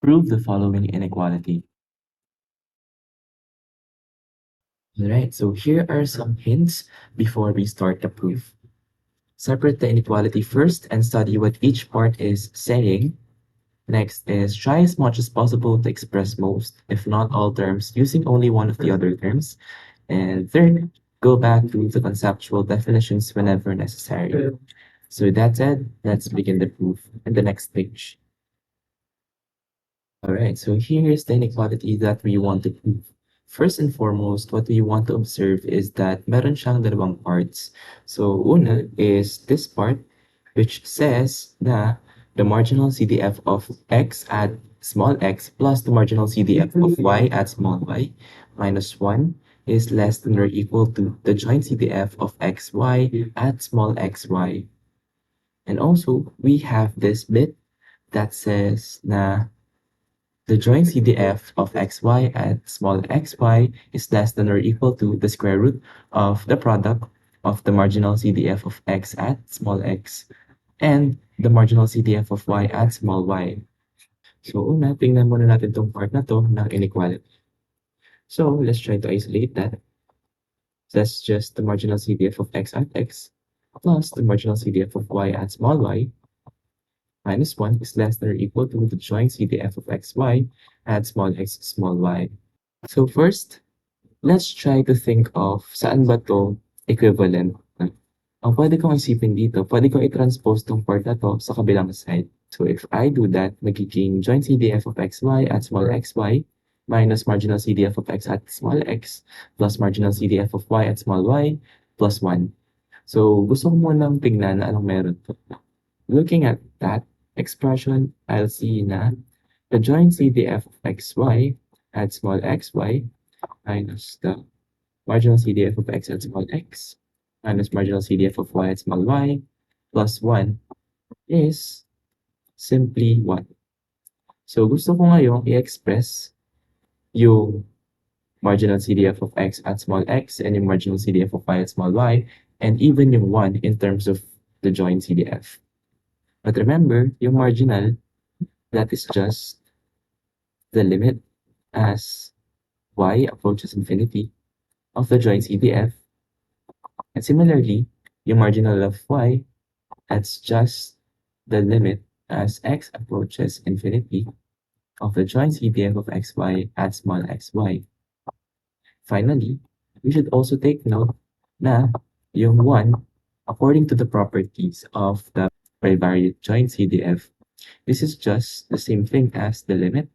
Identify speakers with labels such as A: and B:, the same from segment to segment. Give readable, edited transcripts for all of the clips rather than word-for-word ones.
A: Prove the following inequality. Alright, so here are some hints before we start the proof. Separate the inequality first and study what each part is saying. Next is try as much as possible to express most, if not all terms, using only one of the other terms. And third, go back to the conceptual definitions whenever necessary. So with that said, let's begin the proof in the next page. Alright, so here is the inequality that we want to prove. First and foremost, what we want to observe is that meron siyang dalawang parts. So una is this part, which says na the marginal CDF of x at small x plus the marginal CDF of y at small y minus 1 is less than or equal to the joint CDF of xy at small xy. And also, we have this bit that says na the joint CDF of xy at small xy is less than or equal to the square root of the product of the marginal CDF of x at small x and the marginal CDF of y at small y. So una, tingnan muna natin tong part na to ng inequality. So let's try to isolate that. That's just the marginal CDF of x at x plus the marginal CDF of y at small y minus 1 is less than or equal to the joint CDF of xy at small x small y. So first, let's try to think of saan ba to equivalent. Ang pwede kong isipin dito, pwede kong i-transpose tong part na to sa kabilang side. So if I do that, magiging joint CDF of xy at small xy minus marginal CDF of x at small x plus marginal CDF of y at small y plus 1. So gusto ko munang tignan na anong meron to. Looking at that expression, I'll see na the joint CDF of xy at small xy minus the marginal CDF of x at small x minus marginal CDF of y at small y plus 1 is simply 1. So gusto ko ngayon i-express yung marginal CDF of x at small x and yung marginal CDF of y at small y and even yung 1 in terms of the joint CDF. But remember, yung marginal, that is just the limit as y approaches infinity of the joint CDF. And similarly, yung marginal of y, that's just the limit as x approaches infinity of the joint CDF of xy at small xy. Finally, we should also take note na yung 1, according to the properties of the bivariate joint CDF, this is just the same thing as the limit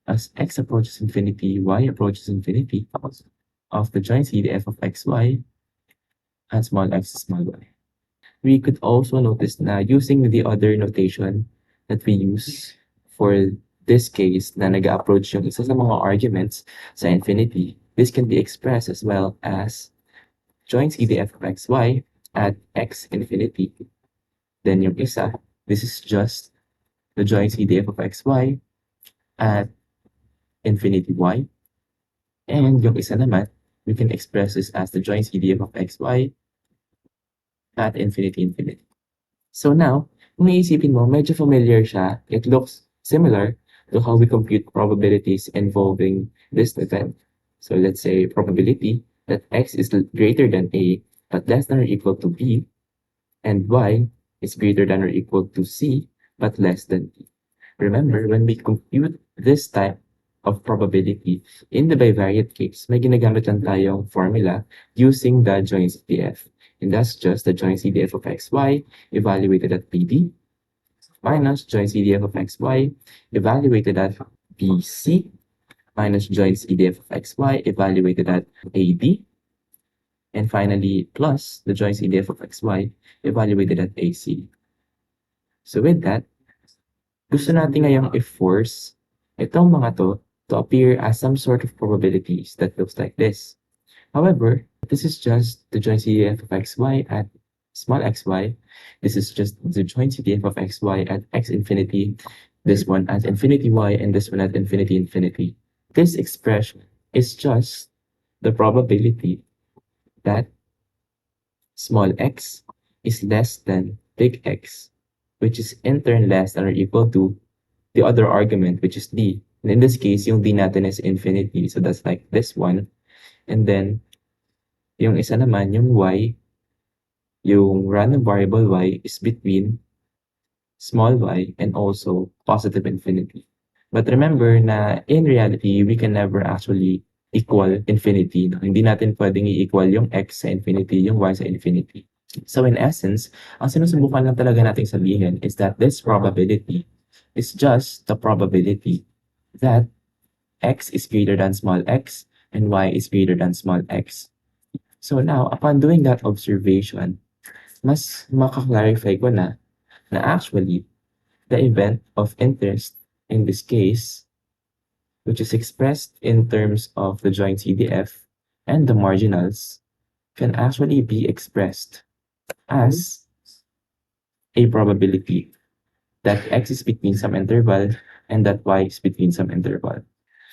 A: as x approaches infinity, y approaches infinity of the joint CDF of xy at small x small y. We could also notice na using the other notation that we use for this case na nag-approach yung isa sa mga arguments sa infinity, this can be expressed as well as joint CDF of xy at x infinity. Then yung isa, this is just the joint CDF of xy at infinity y. And yung isa naman, we can express this as the joint CDF of xy at infinity. So now, kung iisipin mo, medyo familiar siya. It looks similar to how we compute probabilities involving this event. So let's say probability that x is greater than a but less than or equal to b, and y is greater than or equal to c but less than b. Remember, when we compute this type of probability in the bivariate case, may ginagamit lang tayong formula using the joint CDF. And that's just the joint CDF of xy evaluated at PD minus joint CDF of xy evaluated at BC minus joint CDF of xy evaluated at AD, and finally plus the joint CDF of xy evaluated at AC. So with that, gusto natin ngayong i-force itong mga to appear as some sort of probabilities that looks like this. However, this is just the joint CDF of xy at small xy. This is just the joint CDF of xy at x infinity, this one at infinity y, and this one at infinity infinity. This expression is just the probability that small x is less than big X, which is in turn less than or equal to the other argument, which is d. And in this case, yung d natin is infinity. So that's like this one. And then, yung isa naman, yung y, yung random variable y is between small y and also positive infinity. But remember na in reality, we can never actually equal infinity. No? Hindi natin pwedeng i-equal yung x sa infinity, yung y sa infinity. So in essence, ang sinusubukan lang talaga nating sabihin is that this probability is just the probability that x is greater than small x and y is greater than small x. So now, upon doing that observation, mas makaklarify ko na actually the event of interest in this case, which is expressed in terms of the joint CDF and the marginals, can actually be expressed as a probability that x is between some interval and that y is between some interval.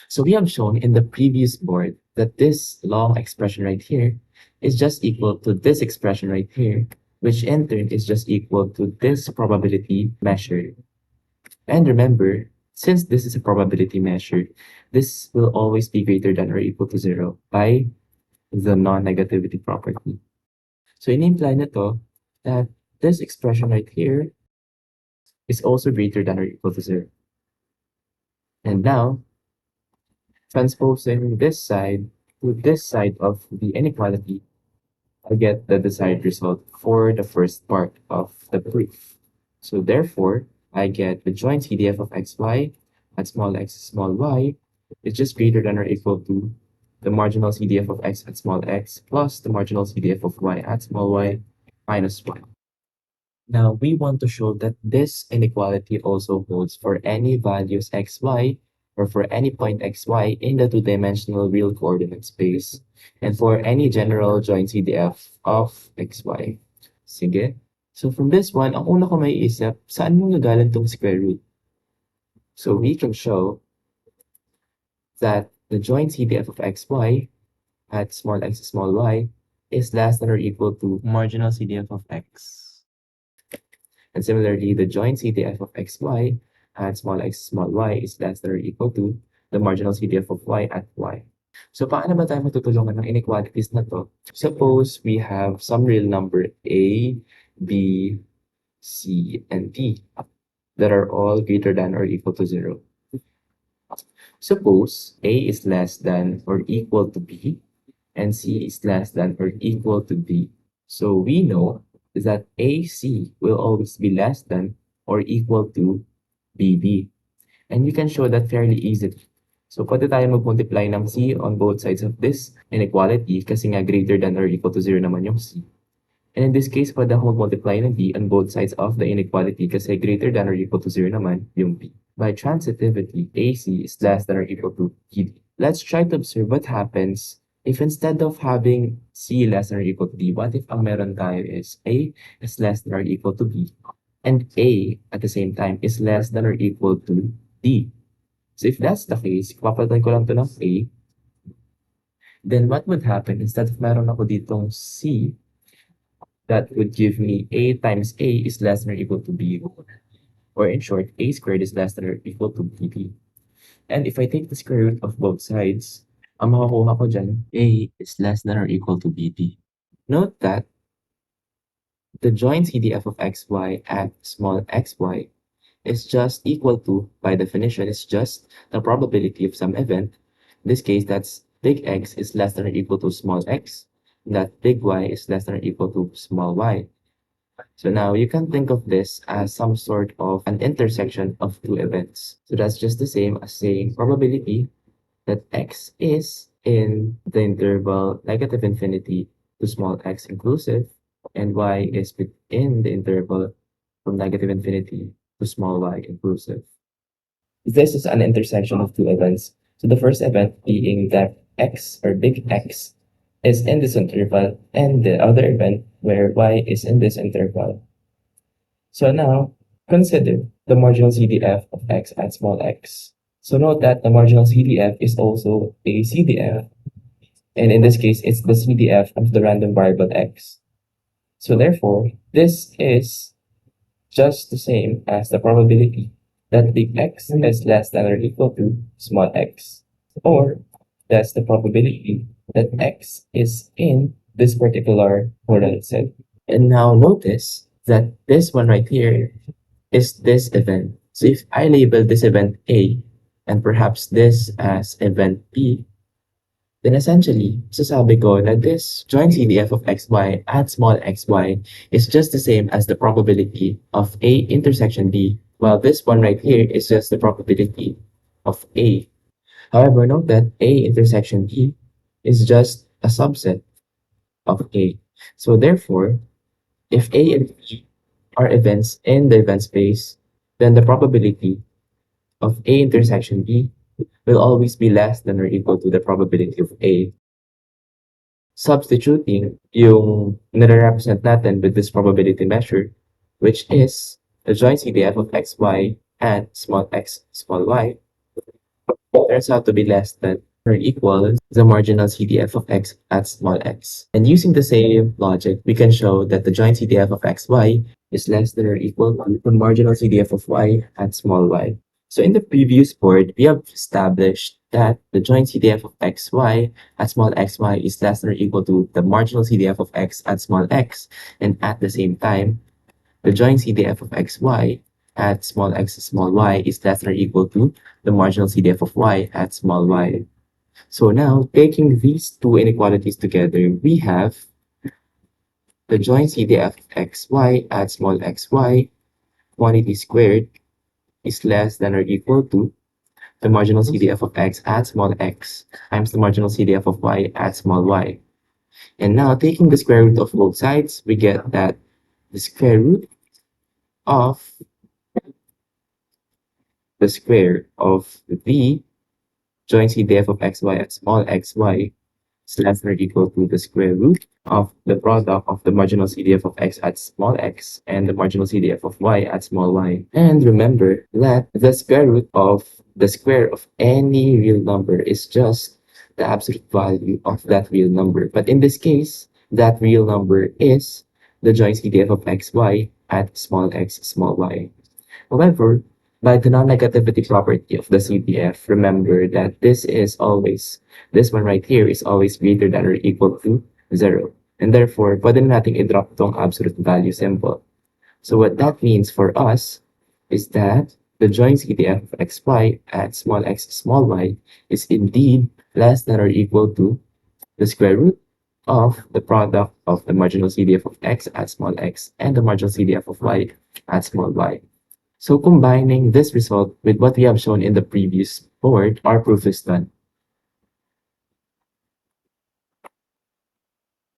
A: So we have shown in the previous board that this long expression right here is just equal to this expression right here, which in turn is just equal to this probability measure. And remember, since this is a probability measure, this will always be greater than or equal to 0 by the non-negativity property. So in-imply na to that this expression right here is also greater than or equal to 0. And now, transposing this side to this side of the inequality, I get the desired result for the first part of the proof. So therefore, I get the joint CDF of xy at small x small y is just greater than or equal to the marginal CDF of x at small x plus the marginal CDF of y at small y minus 1. Now, we want to show that this inequality also holds for any values xy or for any point xy in the two-dimensional real coordinate space and for any general joint CDF of xy. Sige. So from this one, ang una ko maiisip, saan mo nagaling tong square root? So we can show that the joint CDF of xy at small x small y is less than or equal to marginal CDF of x. And similarly, the joint CDF of xy at small x small y is less than or equal to the marginal CDF of y at y. So paano ba tayo matutulungan ng inequalities na to? Suppose we have some real number a, b, c, and d that are all greater than or equal to 0. Suppose a is less than or equal to b and c is less than or equal to d. So we know that AC will always be less than or equal to BD. And we can show that fairly easily. So pwede tayo mag-multiply ng C on both sides of this inequality kasi nga greater than or equal to 0 naman yung C. And in this case, pwede ako mag-multiply ng D on both sides of the inequality kasi greater than or equal to 0 naman yung B. By transitivity, AC is less than or equal to BD. Let's try to observe what happens if instead of having C less than or equal to D, what if ang meron tayo is A is less than or equal to B and A at the same time is less than or equal to D? So if that's the case, papalitan ko lang to ng A, then what would happen instead of meron ako ditong C, that would give me A times A is less than or equal to B. Or in short, A squared is less than or equal to BB. And if I take the square root of both sides, ang makukuha ko dyan, A is less than or equal to BB. Note that the joint CDF of xy at small xy is just equal to, by definition, is just the probability of some event. In this case, that's big X is less than or equal to small x, and that big Y is less than or equal to small y. So now you can think of this as some sort of an intersection of two events. So that's just the same as saying probability that X is in the interval negative infinity to small x inclusive, and Y is within the interval from negative infinity to small y inclusive. This is an intersection of two events. So the first event being that x or big X is in this interval and the other event where y is in this interval. So now consider the marginal CDF of x at small x. So note that the marginal CDF is also a CDF, and in this case it's the CDF of the random variable x. So therefore this is just the same as the probability that big X is less than or equal to small x, or that's the probability that X is in this particular model set. And now notice that this one right here is this event. So if I label this event A and perhaps this as event B, then essentially, sasabi ko na this joint CDF of xy at small xy is just the same as the probability of A intersection B, while this one right here is just the probability of A. However, note that A intersection B is just a subset of A. So therefore, if A and B are events in the event space, then the probability of A intersection B will always be less than or equal to the probability of A. Substituting yung nare-represent natin with this probability measure, which is the joint CDF of xy and small x, small y, turns out to be less than or equal the marginal CDF of x at small x. And using the same logic, we can show that the joint CDF of xy is less than or equal to the marginal CDF of y at small y. So in the previous board, we have established that the joint CDF of xy at small xy is less than or equal to the marginal CDF of x at small x. And at the same time, the joint CDF of xy at small x small y is less than or equal to the marginal CDF of y at small y. So now, taking these two inequalities together, we have the joint CDF of xy at small xy quantity squared is less than or equal to the marginal CDF of x at small x times the marginal CDF of y at small y. And now, taking the square root of both sides, we get that the square root of the square of the joint CDF of xy at small xy is less than or equal to the square root of the product of the marginal CDF of x at small x and the marginal CDF of y at small y. And remember that the square root of the square of any real number is just the absolute value of that real number. But in this case, that real number is the joint CDF of xy at small x, small y. However, by the non-negativity property of the CDF, remember that this one right here is always greater than or equal to 0. And therefore, pwede na nating i-drop tong absolute value symbol. So what that means for us is that the joint CDF of xy at small x, small y is indeed less than or equal to the square root of the product of the marginal CDF of x at small x and the marginal CDF of y at small y. So combining this result with what we have shown in the previous board, our proof is done.